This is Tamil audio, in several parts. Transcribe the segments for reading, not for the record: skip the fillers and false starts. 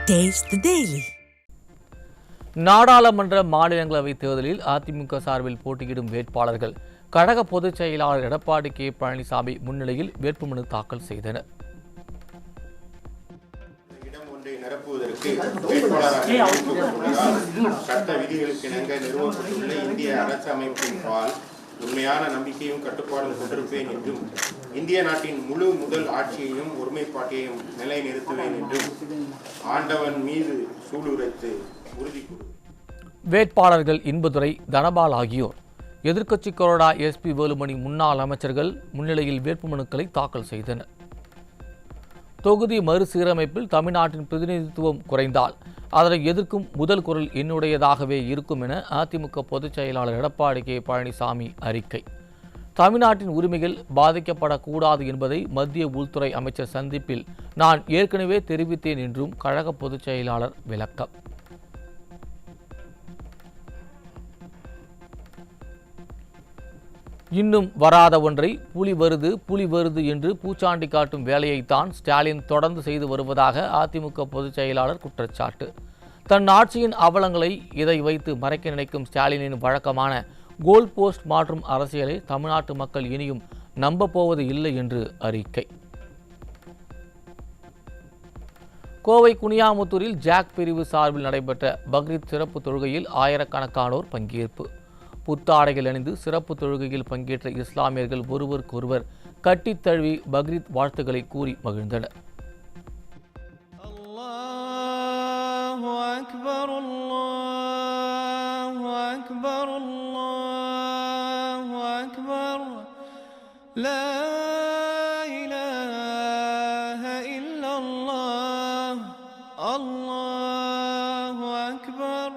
Taste the Daily. நாடாளுமன்ற மாநிலங்களவை தேர்தலில் அதிமுக சார்பில் போட்டியிடும் வேட்பாளர்கள் கழக பொதுச் செயலாளர் எடப்பாடி கே பழனிசாமி முன்னிலையில் வேட்புமனு தாக்கல் செய்தனர். நிரப்புவதற்கு வேட்பாளராக சட்ட விதிகளுக்கு இணங்க நிறுவப்பட்டுள்ள இந்திய அரசமைப்பின் பால் உண்மையான நம்பிக்கையும் கட்டுப்பாடும் கொண்டிருப்பேன் என்றும் இந்திய நாட்டின் முழு முதல் ஆட்சியையும் ஒருமைப்பாட்டையும் நிலைநிறுத்துவேன் என்றும் ஆண்டவன் மீது சூளுரைத்து உறுதி கூறு. வேட்பாளர்கள் இன்பதுரை, தனபால் ஆகியோர் எதிர்க்கட்சி கொறடா எஸ்பி வேலுமணி முன்னாள் அமைச்சர்கள் முன்னிலையில் வேட்புமனுக்களை தாக்கல் செய்தனர். தொகுதி மறுசீரமைப்பில் தமிழ்நாட்டின் பிரதிநிதித்துவம் குறைந்தால் அதனை எதிர்க்கும் முதல் குரல் என்னுடையதாகவே இருக்கும் என அதிமுக பொதுச் செயலாளர் எடப்பாடி கே பழனிசாமி அறிக்கை. தமிழ்நாட்டின் உரிமைகள் பாதிக்கப்படக்கூடாது என்பதை மத்திய உள்துறை அமைச்சர் சந்திப்பில் நான் ஏற்கனவே தெரிவித்தேன் என்றும் கழக பொதுச் செயலாளர் விளக்கம். இன்னும் வராத ஒன்றை புலி வருது என்று பூச்சாண்டி காட்டும் வேலையைத்தான் ஸ்டாலின் தொடர்ந்து செய்து வருவதாக அதிமுக பொதுச் செயலாளர் குற்றச்சாட்டு. தன் ஆட்சியின் அவலங்களை இதை வைத்து மறைக்க நினைக்கும் ஸ்டாலினின் வழக்கமான கோல் போஸ்ட் மாற்றும் அரசியலை தமிழ்நாட்டு மக்கள் இனியும் நம்பப்போவது இல்லை என்று அறிக்கை. கோவை குனியாமுத்தூரில் ஜாக் பிரிவு சார்பில் நடைபெற்ற பக்ரீத் சிறப்பு தொழுகையில் ஆயிரக்கணக்கானோர் பங்கேற்பு. புத்தாடைகள் அணிந்து சிறப்பு தொழுகையில் பங்கேற்ற இஸ்லாமியர்கள் ஒருவருக்கொருவர் கட்டித் தழுவி பக்ரீத் வாழ்த்துக்களை கூறி மகிழ்ந்தனர். அல்லாஹு அக்பர், அல்லாஹு அக்பர், அல்லாஹு அக்பர், லா இலாஹ இல்லல்லாஹ், அல்லாஹு அக்பர்.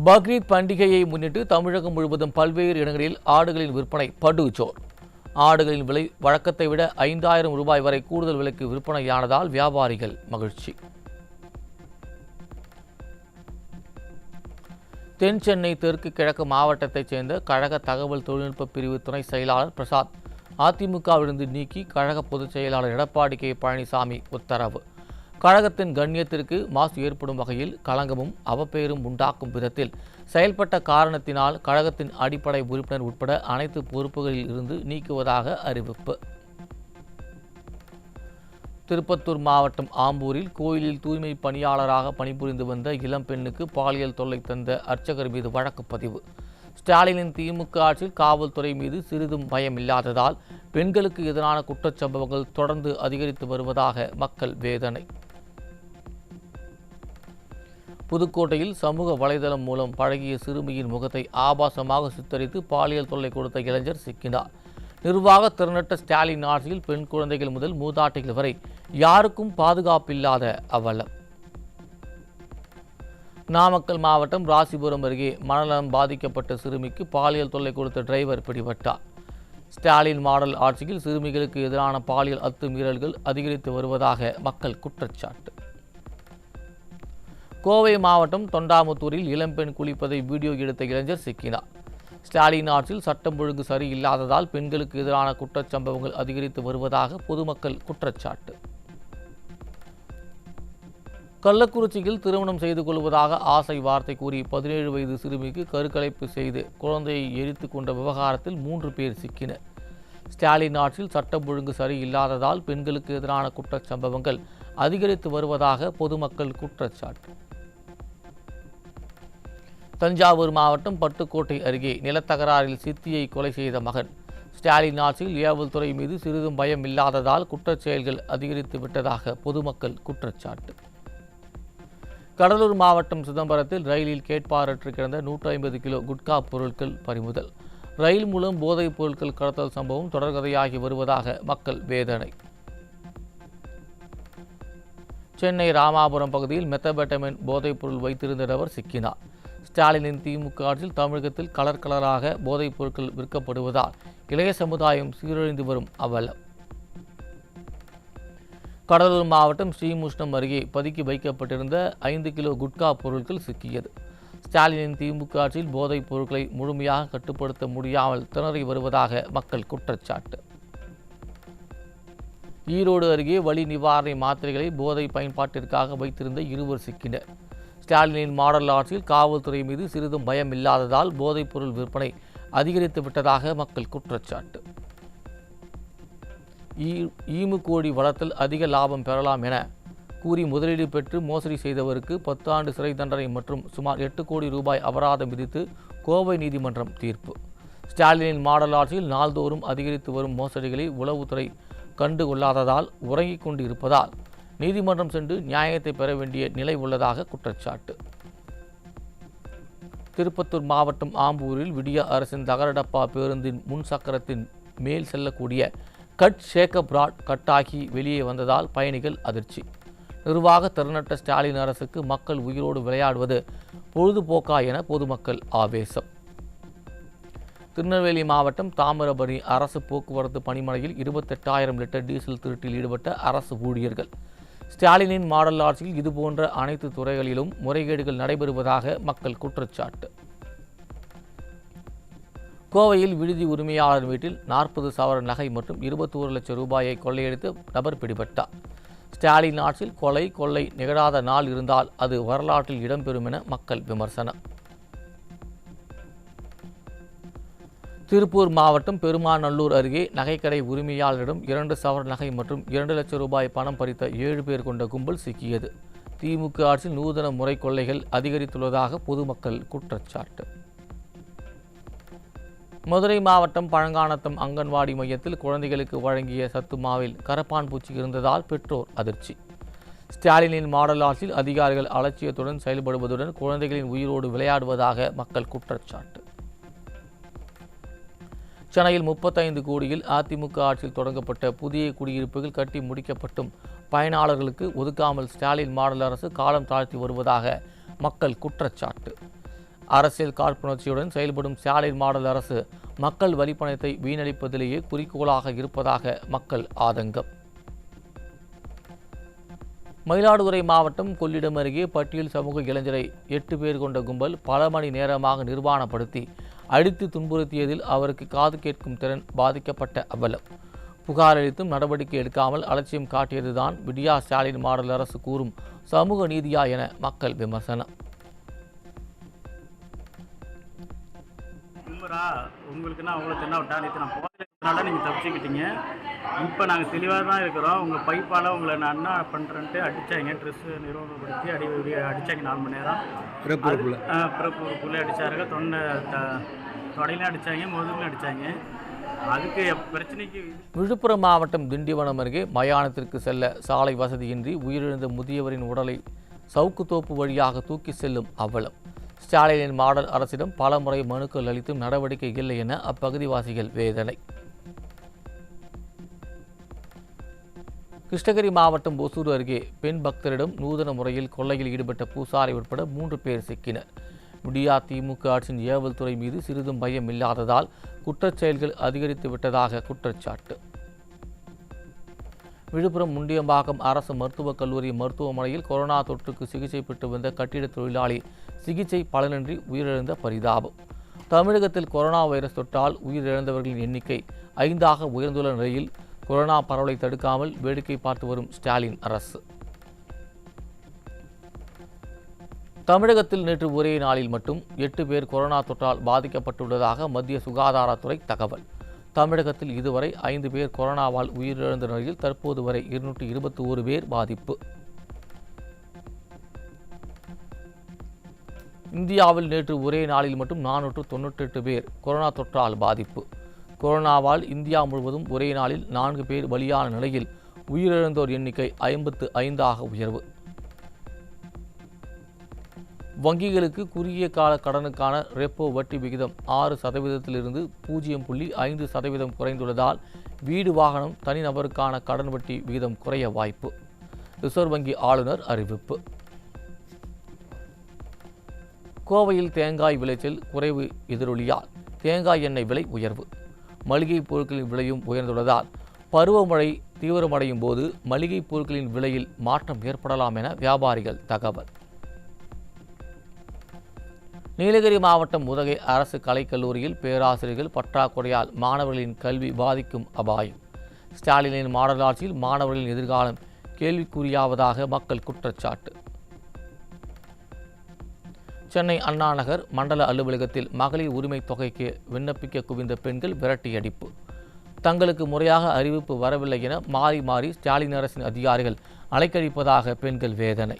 பக்ரீத் பண்டிகையை முன்னிட்டு தமிழகம் முழுவதும் பல்வேறு இடங்களில் ஆடுகளின் விற்பனை படுஜோர். ஆடுகளின் விலை வழக்கத்தை விட 5000 ரூபாய் வரை கூடுதல் விலைக்கு விற்பனையானதால் வியாபாரிகள் மகிழ்ச்சி. தென் சென்னை தெற்கு கிழக்கு மாவட்டத்தைச் சேர்ந்த கழக தகவல் தொழில்நுட்ப பிரிவு துணை செயலாளர் பிரசாத் அதிமுகவிலிருந்து நீக்கி கழக பொதுச் செயலாளர் எடப்பாடி கே பழனிசாமி உத்தரவு. கழகத்தின் கண்ணியத்திற்கு மாசு ஏற்படும் வகையில் களங்கமும் அவப்பெயரும் உண்டாக்கும் விதத்தில் செயல்பட்ட காரணத்தினால் கழகத்தின் அடிப்படை உறுப்பினர் உட்பட அனைத்து பொறுப்புகளில் இருந்து நீக்குவதாக அறிவிப்பு. திருப்பத்தூர் மாவட்டம் ஆம்பூரில் கோயிலில் தூய்மை பணியாளராக பணிபுரிந்து வந்த இளம் பெண்ணுக்கு பாலியல் தொல்லை தந்த அர்ச்சகர் மீது வழக்கு பதிவு. ஸ்டாலினின் திமுக ஆட்சியில் காவல்துறை மீது சிறிதும் பயம் இல்லாததால் பெண்களுக்கு எதிரான குற்றச்சம்பவங்கள் தொடர்ந்து அதிகரித்து வருவதாக மக்கள் வேதனை. புதுக்கோட்டையில் சமூக வலைதளம் மூலம் பழகிய சிறுமியின் முகத்தை ஆபாசமாக சித்தரித்து பாலியல் தொல்லை கொடுத்த இளைஞர் சிக்கினார். நிர்வாக திறனற்ற ஸ்டாலின் ஆட்சியில் பெண் குழந்தைகள் முதல் மூதாட்டிகள் வரை யாருக்கும் பாதுகாப்பில்லாத அவலம். நாமக்கல் மாவட்டம் ராசிபுரம் அருகே மனநலம் பாதிக்கப்பட்ட சிறுமிக்கு பாலியல் தொல்லை கொடுத்த டிரைவர் பிடிபட்டார். ஸ்டாலின் மாடல் ஆட்சியில் சிறுமிகளுக்கு எதிரான பாலியல் அத்துமீறல்கள் அதிகரித்து வருவதாக மக்கள் குற்றச்சாட்டு. கோவை மாவட்டம் தொண்டாமுத்தூரில் இளம்பெண் குளிப்பதை வீடியோ எடுத்த இளைஞர் சிக்கினார். ஸ்டாலின் ஆட்சியில் சட்டம் ஒழுங்கு சரியில்லாததால் பெண்களுக்கு எதிரான குற்றச்சம்பவங்கள் அதிகரித்து வருவதாக பொதுமக்கள் குற்றச்சாட்டு. கள்ளக்குறிச்சியில் திருமணம் செய்து கொள்வதாக ஆசை வார்த்தை கூறி 17 வயது சிறுமிக்கு கருக்கலைப்பு செய்து குழந்தையை எரித்து கொண்ட விவகாரத்தில் 3 பேர் சிக்கினர். ஸ்டாலின் ஆட்சியில் சட்டம் ஒழுங்கு சரியில்லாததால் பெண்களுக்கு எதிரான குற்றச்சம்பவங்கள் அதிகரித்து வருவதாக பொதுமக்கள் குற்றச்சாட்டு. தஞ்சாவூர் மாவட்டம் பட்டுக்கோட்டை அருகே நிலத்தகராறில் சித்தியை கொலை செய்த மகன். ஸ்டாலின் ஆட்சியில் ஏவல்துறை மீது சிறிதும் பயம் இல்லாததால் குற்றச் செயல்கள் அதிகரித்து விட்டதாக பொதுமக்கள் குற்றச்சாட்டு. கடலூர் மாவட்டம் சிதம்பரத்தில் ரயிலில் கேட்பாரற்று கிடந்த 150 கிலோ குட்கா பொருட்கள் பறிமுதல். ரயில் மூலம் போதைப் பொருட்கள் கடத்தல் சம்பவம் தொடர்கதையாகி வருவதாக மக்கள் வேதனை. சென்னை ராமாபுரம் பகுதியில் மெத்தபெட்டமைன் போதைப் பொருள் வைத்திருந்த நபர் சிக்கினார். ஸ்டாலினின் திமுக ஆட்சியில் தமிழகத்தில் கலர் கலராக போதைப் பொருட்கள் விற்கப்படுவதால் இளைய சமுதாயம் சீரழிந்து வரும் அவலம். கடலூர் மாவட்டம் ஸ்ரீமுஷ்ணம் அருகே பதுக்கி வைக்கப்பட்டிருந்த 5 கிலோ குட்கா பொருட்கள் சிக்கியது. ஸ்டாலினின் திமுக ஆட்சியில் போதைப் பொருட்களை முழுமையாக கட்டுப்படுத்த முடியாமல் திணறி வருவதாக மக்கள் குற்றச்சாட்டு. ஈரோடு அருகே வலி நிவாரண மாத்திரைகளை போதை பயன்பாட்டிற்காக வைத்திருந்த இருவர் சிக்கினர். ஸ்டாலினின் மாடல் ஆட்சியில் காவல்துறை மீது சிறிதும் பயம் இல்லாததால் போதைப் பொருள் விற்பனை அதிகரித்து விட்டதாக மக்கள் குற்றச்சாட்டு. ஈமு கோழி வளர்த்தல் அதிக லாபம் பெறலாம் என கூறி முதலீடு பெற்று மோசடி செய்தவருக்கு 10 ஆண்டு சிறை தண்டனை மற்றும் சுமார் 8 கோடி ரூபாய் அபராதம் விதித்து கோவை நீதிமன்றம் தீர்ப்பு. ஸ்டாலினின் மாடல் ஆட்சியில் நாள்தோறும் அதிகரித்து வரும் மோசடிகளை உளவுத்துறை கண்டுகொள்ளாததால் உறங்கிக் கொண்டு இருப்பதால் நீதிமன்றம் சென்று நியாயத்தை பெற வேண்டிய நிலை உள்ளதாக குற்றச்சாட்டு. திருப்பத்தூர் மாவட்டம் ஆம்பூரில் விடிய அரசின் தகரடப்பா பேருந்தின் முன் சக்கரத்தின் மேல் செல்லக்கூடிய கட் ஷேக்கப் ராட் கட்டாகி வெளியே வந்ததால் பயணிகள் அதிர்ச்சி. நிர்வாக திறனற்ற ஸ்டாலின் அரசுக்கு மக்கள் உயிரோடு விளையாடுவது பொழுதுபோக்கா என பொதுமக்கள் ஆவேசம். திருநெல்வேலி மாவட்டம் தாமிரபரணி அரசு போக்குவரத்து பணிமனையில் 28,000 லிட்டர் டீசல் திருட்டில் ஈடுபட்ட அரசு ஊழியர்கள். ஸ்டாலினின் மாடல் ஆட்சியில் இதுபோன்ற அனைத்து துறைகளிலும் முறைகேடுகள் நடைபெறுவதாக மக்கள் குற்றச்சாட்டு. கோவையில் விடுதி உரிமையாளர் வீட்டில் 40 சவரன் நகை மற்றும் 21 லட்சம் ரூபாயை கொள்ளையடித்து நபர் பிடிபட்டார். ஸ்டாலின் ஆட்சியில் கொலை கொள்ளை நிகழாத நாள் இருந்தால் அது வரலாற்றில் இடம்பெறும் என மக்கள் விமர்சனம். திருப்பூர் மாவட்டம் பெருமாநல்லூர் அருகே நகைக்கடை உரிமையாளரிடம் 2 சவரன் நகை மற்றும் 2 லட்சம் ரூபாய் பணம் பறித்த 7 பேர் கொண்ட கும்பல் சிக்கியது. திமுக ஆட்சியில் நூதன முறை கொள்ளைகள் அதிகரித்துள்ளதாக பொதுமக்கள் குற்றச்சாட்டு. மதுரை மாவட்டம் பழங்கானத்தம் அங்கன்வாடி மையத்தில் குழந்தைகளுக்கு வழங்கிய சத்து மாவில் கரப்பான் பூச்சி இருந்ததால் பெற்றோர் அதிர்ச்சி. ஸ்டாலினின் மாடல் ஆட்சியில் அதிகாரிகள் அலட்சியத்துடன் செயல்படுவதுடன் குழந்தைகளின் உயிரோடு விளையாடுவதாக மக்கள் குற்றச்சாட்டு. சென்னையில் 35 கோடியில் அதிமுக ஆட்சியில் தொடங்கப்பட்ட புதிய குடியிருப்புகள் கட்டி முடிக்கப்பட்டும் பயனாளர்களுக்கு ஒதுக்காமல் ஸ்டாலின் மாடல் அரசு காலம் தாழ்த்தி வருவதாக மக்கள் குற்றச்சாட்டு. அரசியல் காழ்ப்புணர்ச்சியுடன் செயல்படும் ஸ்டாலின் மாடல் அரசு மக்கள் வரிப்பணத்தை வீணடிப்பதிலேயே குறிக்கோளாக இருப்பதாக மக்கள் ஆதங்கம். மயிலாடுதுறை மாவட்டம் கொள்ளிடம் அருகே பட்டியல் சமூக இளைஞரை 8 பேர் கொண்ட கும்பல் பல மணி நேரமாக நிர்வாணப்படுத்தி அடித்து துன்புறுத்தியதில் அவருக்கு காது கேட்கும் திறன் பாதிக்கப்பட்ட அவலம். புகார் அளித்தும் நடவடிக்கை எடுக்காமல் அலட்சியம் காட்டியதுதான் விடியா ஸ்டாலின் மாடல் அரசு கூறும் சமூக நீதியா என மக்கள் விமர்சனம். உங்களுக்குன்னா அவ்வளோ தென்ன விட்டா நேற்று நான் போகிறதுனால நீங்கள் தப்பிச்சுக்கிட்டீங்க. இப்போ நாங்கள் தெளிவாக தான் இருக்கிறோம். உங்கள் பைப்பால் உங்களை நான் என்ன பண்ணுறேன்ட்டு அடித்தாங்க. ட்ரெஸ்ஸு நிறுவனப்படுத்தி அடித்தாங்க 4 மணி நேரம். பிறப்புக்குள்ளே அடித்தாருங்க. தொடையிலும் அடித்தாங்க, முதுகுலையும் அடித்தாங்க. அதுக்கு பிரச்சனைக்கு. விழுப்புரம் மாவட்டம் திண்டிவனம் அருகே மயானத்திற்கு செல்ல சாலை வசதியின்றி உயிரிழந்த முதியவரின் உடலை சவுக்குத்தோப்பு வழியாக தூக்கி செல்லும் அவலம். ஸ்டாலினின் மாடல் அரசிடம் பல முறை மனுக்கள் அளித்தும் நடவடிக்கை இல்லை என அப்பகுதிவாசிகள் வேதனை. கிருஷ்ணகிரி மாவட்டம் ஒசூர் அருகே பெண் பக்தரிடம் நூதன முறையில் கொள்ளையில் ஈடுபட்ட பூசாரி உட்பட 3 பேர் சிக்கினர். விடியா திமுக ஆட்சியின் ஏவல் துறை மீது சிறிதும் பயம் இல்லாததால் குற்றச்செயல்கள் அதிகரித்து விட்டதாக குற்றச்சாட்டு. விழுப்புரம் முண்டியம்பாக்கம் அரசு மருத்துவக் கல்லூரி மருத்துவமனையில் கொரோனா தொற்றுக்கு சிகிச்சை பெற்று வந்த கட்டிட தொழிலாளி சிகிச்சை பலனின்றி உயிரிழந்த பரிதாபம். தமிழகத்தில் கொரோனா வைரஸ் தொற்றால் உயிரிழந்தவர்களின் எண்ணிக்கை 5ஆக உயர்ந்துள்ள நிலையில் கொரோனா பரவலை தடுக்காமல் வேடிக்கை பார்த்து வரும் ஸ்டாலின் அரசு. தமிழகத்தில் நேற்று ஒரே நாளில் மட்டும் 8 பேர் கொரோனா தொற்றால் பாதிக்கப்பட்டுள்ளதாக மத்திய சுகாதாரத்துறை தகவல். தமிழகத்தில் இதுவரை 5 பேர் கொரோனாவால் உயிரிழந்த நிலையில் தற்போது வரை 221 பேர் பாதிப்பு. இந்தியாவில் நேற்று ஒரே நாளில் மட்டும் 498 பேர் கொரோனா தொற்றால் பாதிப்பு. கொரோனாவால் இந்தியா முழுவதும் ஒரே நாளில் 4 பேர் பலியான நிலையில் உயிரிழந்தோர் எண்ணிக்கை 55ஆக உயர்வு. வங்கிகளுக்கு குறுகிய கால கடனுக்கான ரெப்போ வட்டி விகிதம் 6% 0.5% குறைந்துள்ளதால் வீடு வாகனம் தனிநபருக்கான கடன் வட்டி விகிதம் குறைய வாய்ப்பு. ரிசர்வ் வங்கி ஆளுநர் அறிவிப்பு. கோவையில் தேங்காய் விளைச்சல் குறைவு எதிரொலியால் தேங்காய் எண்ணெய் விலை உயர்வு. மளிகை பொருட்களின் விலையும் உயர்ந்துள்ளதால் பருவமழை தீவிரமடையும் போது மளிகை பொருட்களின் விலையில் மாற்றம் ஏற்படலாம் என வியாபாரிகள் தகவல். நீலகிரி மாவட்டம் உதகை அரசு கலைக்கல்லூரியில் பேராசிரியர்கள் பற்றாக்குறையால் மாணவர்களின் கல்வி பாதிக்கும் அபாயம். ஸ்டாலினின் மாடல் ஆட்சியில் மாணவர்களின் எதிர்காலம் கேள்விக்குறியாவதாக மக்கள் குற்றச்சாட்டு. சென்னை அண்ணா நகர் மண்டல அலுவலகத்தில் மகளிர் உரிமை தொகைக்கு விண்ணப்பிக்க குவிந்த பெண்கள் விரட்டியடிப்பு. தங்களுக்கு முறையாக அறிவிப்பு வரவில்லை என மாறி மாறி ஸ்டாலின் அரசின் அதிகாரிகள் அலைக்கழிப்பதாக பெண்கள் வேதனை.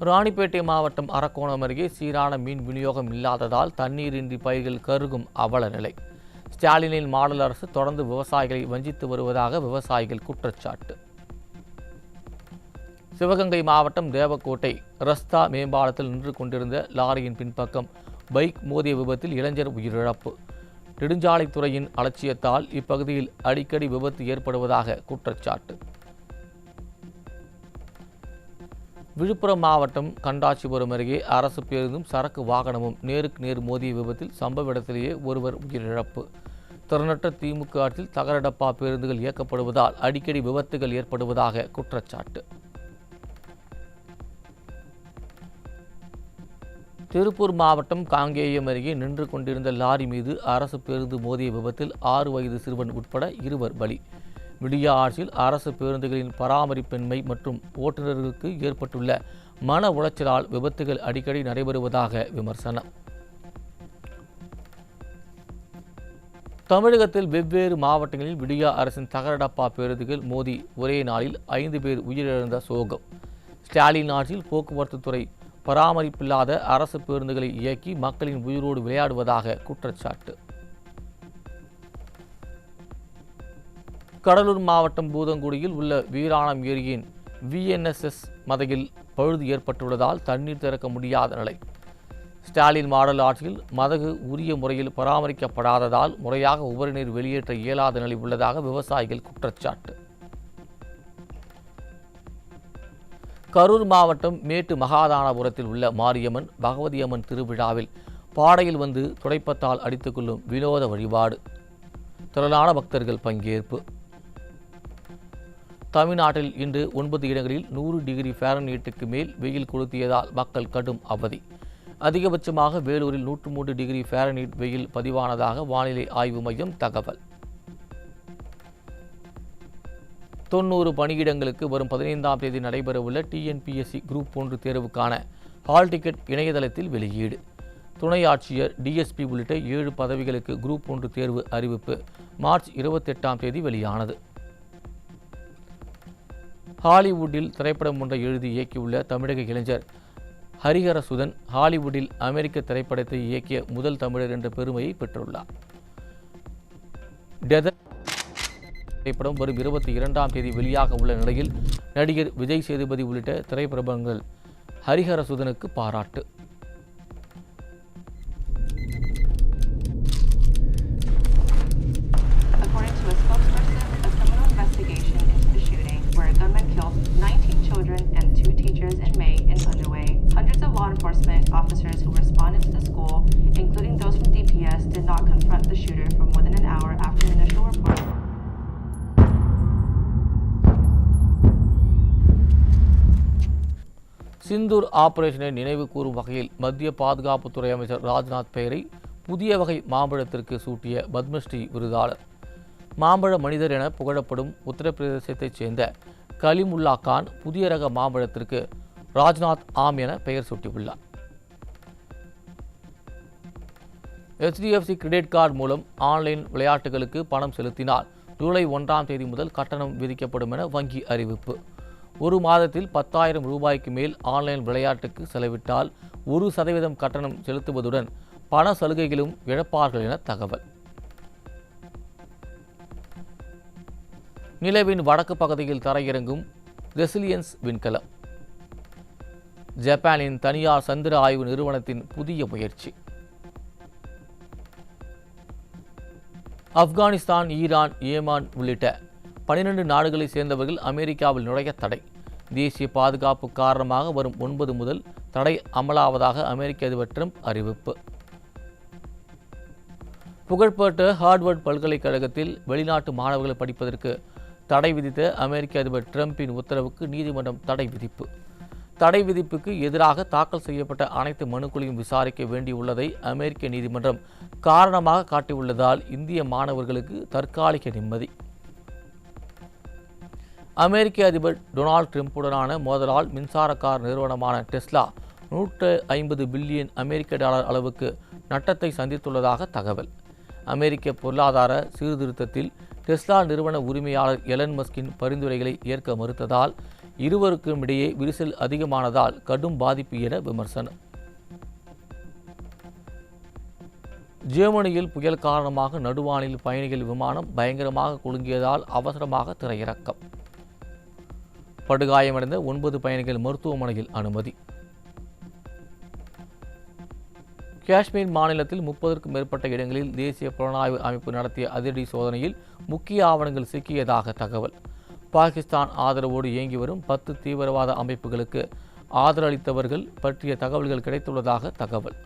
ராணிப்பேட்டை மாவட்டம் அரக்கோணம் அருகே சீரான மீன் விநியோகம் இல்லாததால் தண்ணீரின்றி பயிர்கள் கருகும் அவல நிலை. ஸ்டாலினின் மாடல் அரசு தொடர்ந்து விவசாயிகளை வஞ்சித்து வருவதாக விவசாயிகள் குற்றச்சாட்டு. சிவகங்கை மாவட்டம் தேவக்கோட்டை ரஸ்தா மேம்பாலத்தில் நின்று கொண்டிருந்த லாரியின் பின்பக்கம் பைக் மோதிய விபத்தில் இளைஞர் உயிரிழப்பு. நெடுஞ்சாலைத்துறையின் அலட்சியத்தால் இப்பகுதியில் அடிக்கடி விபத்து ஏற்படுவதாக குற்றச்சாட்டு. விழுப்புரம் மாவட்டம் கண்டாச்சிபுரம் அருகே அரசு பேருந்தும் சரக்கு வாகனமும் நேருக்கு நேர் மோதிய விபத்தில் சம்பவ இடத்திலேயே ஒருவர் உயிரிழப்பு. திறனற்ற திமுக ஆட்சியில் தகரடப்பா பேருந்துகள் இயக்கப்படுவதால் அடிக்கடி விபத்துகள் ஏற்படுவதாக குற்றச்சாட்டு. திருப்பூர் மாவட்டம் காங்கேயம் அருகே நின்று கொண்டிருந்த லாரி மீது அரசு பேருந்து மோதிய விபத்தில் 6 வயது சிறுவன் உட்பட 2 பலி. விடியா ஆட்சியில் அரசு பேருந்துகளின் பராமரிப்பின்மை மற்றும் ஓட்டுநர்களுக்கு ஏற்பட்டுள்ள மன உளைச்சலால் விபத்துகள் அடிக்கடி நடைபெறுவதாக விமர்சனம். தமிழகத்தில் வெவ்வேறு மாவட்டங்களில் விடியா அரசின் தகரடப்பா பேருந்துகள் மோதி ஒரே நாளில் 5 பேர் உயிரிழந்த சோகம். ஸ்டாலின் ஆட்சியில் போக்குவரத்து துறை பராமரிப்பில்லாத அரசு பேருந்துகளை இயக்கி மக்களின் உயிரோடு விளையாடுவதாக குற்றச்சாட்டு. கடலூர் மாவட்டம் பூதங்குடியில் உள்ள வீராணம் ஏரியின் VNSS மதகில் பழுது ஏற்பட்டுள்ளதால் தண்ணீர் திறக்க முடியாத நிலை. ஸ்டாலின் மாடல் ஆட்சியில் மதகு உரிய முறையில் பராமரிக்கப்படாததால் முறையாக உபரி நீர் வெளியேற்ற இயலாத நிலை உள்ளதாக விவசாயிகள் குற்றச்சாட்டு. கரூர் மாவட்டம் மேட்டு மகாதானபுரத்தில் உள்ள மாரியம்மன் பகவதியம்மன் திருவிழாவில் பாடையில் வந்து துடைப்பத்தால் அடித்துக் கொள்ளும் வினோத வழிபாடு. திரளான பக்தர்கள் பங்கேற்பு. தமிழ்நாட்டில் இன்று 9 இடங்களில் 100 டிகிரி ஃபாரன்ஹீட்டுக்கு மேல் வெயில் கொளுத்தியதால் மக்கள் கடும் அவதி. அதிகபட்சமாக வேலூரில் 103 டிகிரி ஃபாரன்ஹீட் வெயில் பதிவானதாக வானிலை ஆய்வு மையம் தகவல். 90 பணியிடங்களுக்கு வரும் 15ஆம் தேதி நடைபெறவுள்ள TNPSC குரூப் 1 தேர்வுக்கான ஹால் டிக்கெட் இணையதளத்தில் வெளியீடு. துணை ஆட்சியர், DSP உள்ளிட்ட 7 பதவிகளுக்கு குரூப் 1 தேர்வு அறிவிப்பு மார்ச் 28ஆம் தேதி வெளியானது. ஹாலிவுட்டில் திரைப்படம் ஒன்றை எழுதி இயக்கியுள்ள தமிழக இளைஞர் ஹரிஹரசுதன் ஹாலிவுட்டில் அமெரிக்க திரைப்படத்தை இயக்கிய முதல் தமிழர் என்ற பெருமையை பெற்றுள்ளார். திரைப்படம் வரும் 22ஆம் தேதி வெளியாக உள்ள நிலையில் நடிகர் விஜய் சேதுபதி உள்ளிட்ட திரைப்பிரபலங்கள் ஹரிஹரசுதனுக்கு பாராட்டு. According to a spokesperson, a criminal investigation into the shooting where a gunman killed 19 children and 2 teachers in May is underway. Hundreds of law enforcement officers who responded to the school, including those from DPS, did not confront the shooter for more than an hour after the initial report. Sindoor ஆபரேஷனை நினைவு கூறும் வகையில் மத்திய பாதுகாப்புத்துறை அமைச்சர் ராஜ்நாத் பெயரை புதிய வகை மாம்பழத்திற்கு சூட்டிய பத்மஸ்ரீ விருதாளர். மாம்பழ மனிதர் என புகழப்படும் உத்தரப்பிரதேசத்தைச் சேர்ந்த கலிமுல்லா கான் புதிய ரக மாம்பழத்திற்கு ராஜ்நாத் ஆம் என பெயர் சூட்டியுள்ளார். HDFC கிரெடிட் கார்டு மூலம் ஆன்லைன் விளையாட்டுகளுக்கு பணம் செலுத்தினால் ஜூலை 1ஆம் தேதி முதல் கட்டணம் விதிக்கப்படும் என வங்கி அறிவிப்பு. 1 மாதத்தில் 10,000 ரூபாய்க்கு மேல் ஆன்லைன் விளையாட்டுக்கு செலவிட்டால் 1% கட்டணம் செலுத்துவதுடன் பண சலுகைகளும் இழப்பார்கள் என தகவல். நிலவின் வடக்கு பகுதியில் தரையிறங்கும் ரெசிலியன்ஸ் விண்கலம். ஜப்பானின் தனியார் சந்திர ஆய்வு நிறுவனத்தின் புதிய முயற்சி. ஆப்கானிஸ்தான், ஈரான், ஏமான் உள்ளிட்ட 12 நாடுகளை சேர்ந்தவர்கள் அமெரிக்காவில் நுழைய தடை. தேசிய பாதுகாப்பு காரணமாக வரும் 9 முதல் தடை அமலாவதாக அமெரிக்க அதிபர் ட்ரம்ப் அறிவிப்பு. புகழ்பெற்ற ஹார்வர்ட் பல்கலைக்கழகத்தில் வெளிநாட்டு மாணவர்கள் படிப்பதற்கு தடை விதித்த அமெரிக்க அதிபர் ட்ரம்பின் உத்தரவுக்கு நீதிமன்றம் தடை விதிப்பு. தடை விதிப்புக்கு எதிராக தாக்கல் செய்யப்பட்ட அனைத்து மனுக்களையும் விசாரிக்க வேண்டியுள்ளதை அமெரிக்க நீதிமன்றம் காரணமாக காட்டியுள்ளதால் இந்திய மாணவர்களுக்கு தற்காலிக நிம்மதி. அமெரிக்க அதிபர் டொனால்ட் ட்ரம்புடனான மோதலால் மின்சார கார் நிறுவனமான டெஸ்லா 150 பில்லியன் அமெரிக்க டாலர் அளவுக்கு நட்டத்தை சந்தித்துள்ளதாக தகவல். அமெரிக்க பொருளாதார சீர்திருத்தத்தில் டெஸ்லா நிறுவன உரிமையாளர் எலன் மஸ்கின் பரிந்துரைகளை ஏற்க மறுத்ததால் இருவருக்கும் இடையே விரிசல் அதிகமானதால் கடும் பாதிப்பு என விமர்சனம். ஜெர்மனியில் புயல் காரணமாக நடுவானில் பயணிகள் விமானம் பயங்கரமாக குலுங்கியதால் அவசரமாக தரையிறக்கம். படுகாயமடைந்த 9 பயணிகள் மருத்துவமனையில் அனுமதி. காஷ்மீர் மாநிலத்தில் 30க்கும் மேற்பட்ட இடங்களில் தேசிய புலனாய்வு அமைப்பு நடத்திய அதிரடி சோதனையில் முக்கிய ஆவணங்கள் சிக்கியதாக தகவல். பாகிஸ்தான் ஆதரவோடு இயங்கி வரும் 10 தீவிரவாத அமைப்புகளுக்கு ஆதரவளித்தவர்கள் பற்றிய தகவல்கள் கிடைத்துள்ளதாக தகவல்.